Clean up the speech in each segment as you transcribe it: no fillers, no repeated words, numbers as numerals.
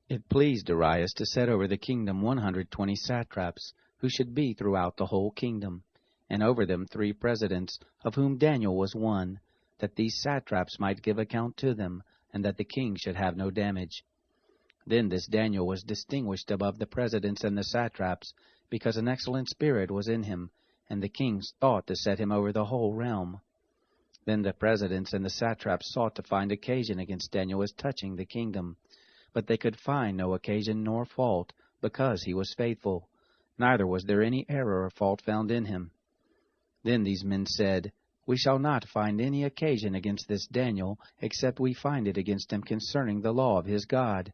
It pleased Darius to set over the kingdom 120 satraps, who should be throughout the whole kingdom, and over them 3 presidents, of whom Daniel was one, that these satraps might give account to them, and that the king should have no damage. Then this Daniel was distinguished above the presidents and the satraps, because an excellent spirit was in him, and the kings thought to set him over the whole realm. Then the presidents and the satraps sought to find occasion against Daniel as touching the kingdom, but they could find no occasion nor fault, because he was faithful, neither was there any error or fault found in him. Then these men said, We shall not find any occasion against this Daniel, except we find it against him concerning the law of his God.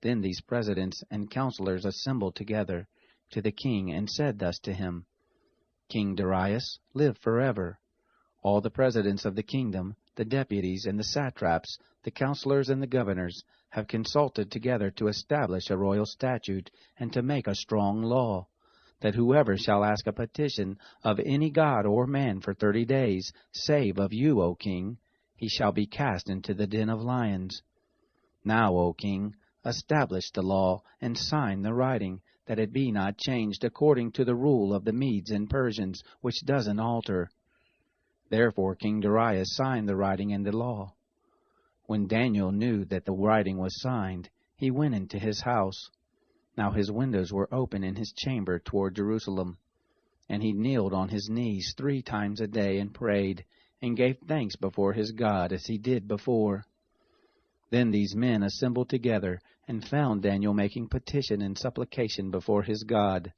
Then these presidents and counselors assembled together to the king, and said thus to him, King Darius, live forever. All the presidents of the kingdom, the deputies and the satraps, the counselors and the governors, have consulted together to establish a royal statute, and to make a strong law, that whoever shall ask a petition of any god or man for 30 days, save of you, O king, he shall be cast into the den of lions. Now, O king, establish the law, and sign the writing, that it be not changed according to the rule of the Medes and Persians, which doesn't alter. Therefore King Darius signed the writing and the law. When Daniel knew that the writing was signed, he went into his house. Now his windows were open in his chamber toward Jerusalem. And he kneeled on his knees 3 times a day and prayed, and gave thanks before his God as he did before. Then these men assembled together, and found Daniel making petition and supplication before his God.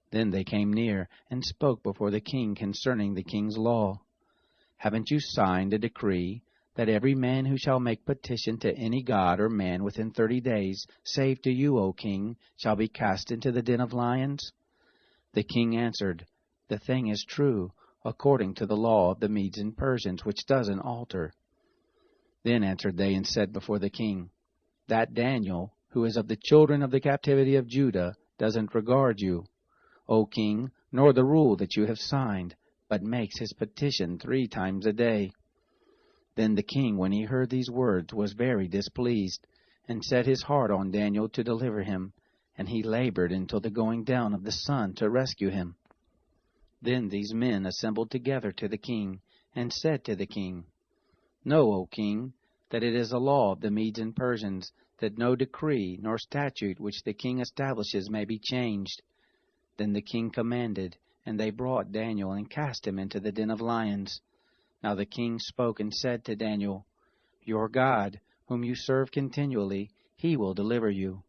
Then they came near, and spoke before the king concerning the king's law. Haven't you signed a decree, that every man who shall make petition to any god or man within 30 days, save to you, O king, shall be cast into the den of lions? The king answered, The thing is true, according to the law of the Medes and Persians, which doesn't alter. Then answered they and said before the king, That Daniel, who is of the children of the captivity of Judah, doesn't regard you, O king, nor the rule that you have signed, but makes his petition 3 times a day. Then the king, when he heard these words, was very displeased, and set his heart on Daniel to deliver him, and he labored until the going down of the sun to rescue him. Then these men assembled together to the king, and said to the king, Know, O king, that it is a law of the Medes and Persians, that no decree nor statute which the king establishes may be changed. Then the king commanded, and they brought Daniel and cast him into the den of lions. Now the king spoke and said to Daniel, Your God, whom you serve continually, he will deliver you.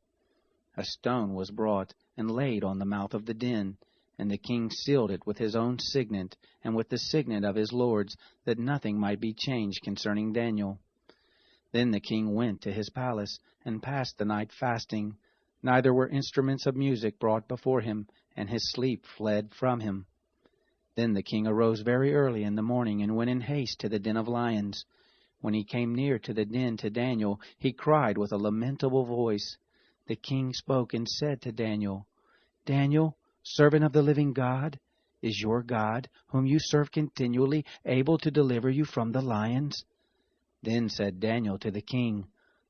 A stone was brought and laid on the mouth of the den, and the king sealed it with his own signet, and with the signet of his lords, that nothing might be changed concerning Daniel. Then the king went to his palace, and passed the night fasting. Neither were instruments of music brought before him, and his sleep fled from him. Then the king arose very early in the morning, and went in haste to the den of lions. When he came near to the den to Daniel, he cried with a lamentable voice. The king spoke and said to Daniel, Daniel, servant of the living God, is your God, whom you serve continually, able to deliver you from the lions? Then said Daniel to the king,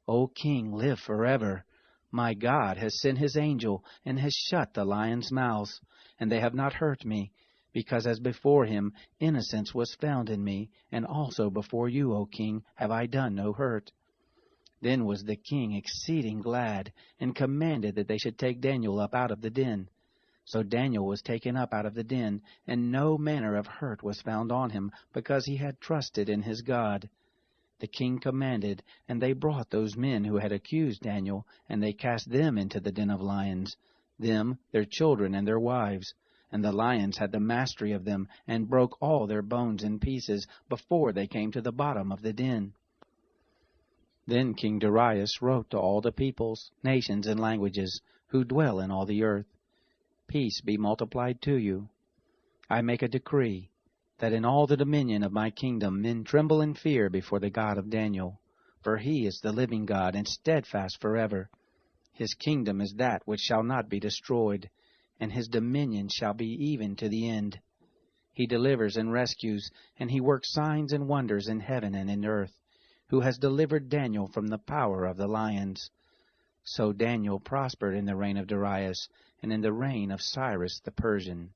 O king, live forever. My God has sent his angel, and has shut the lions' mouths, and they have not hurt me, because as before him innocence was found in me, and also before you, O king, have I done no hurt. Then was the king exceeding glad, and commanded that they should take Daniel up out of the den. So Daniel was taken up out of the den, and no manner of hurt was found on him, because he had trusted in his God. The king commanded, and they brought those men who had accused Daniel, and they cast them into the den of lions, them, their children, and their wives. And the lions had the mastery of them, and broke all their bones in pieces, before they came to the bottom of the den. Then King Darius wrote to all the peoples, nations, and languages, who dwell in all the earth, Peace be multiplied to you. I make a decree, that in all the dominion of my kingdom men tremble and fear before the God of Daniel, for he is the living God, and steadfast forever. His kingdom is that which shall not be destroyed, and his dominion shall be even to the end. He delivers and rescues, and he works signs and wonders in heaven and in earth, who has delivered Daniel from the power of the lions. So Daniel prospered in the reign of Darius and in the reign of Cyrus the Persian.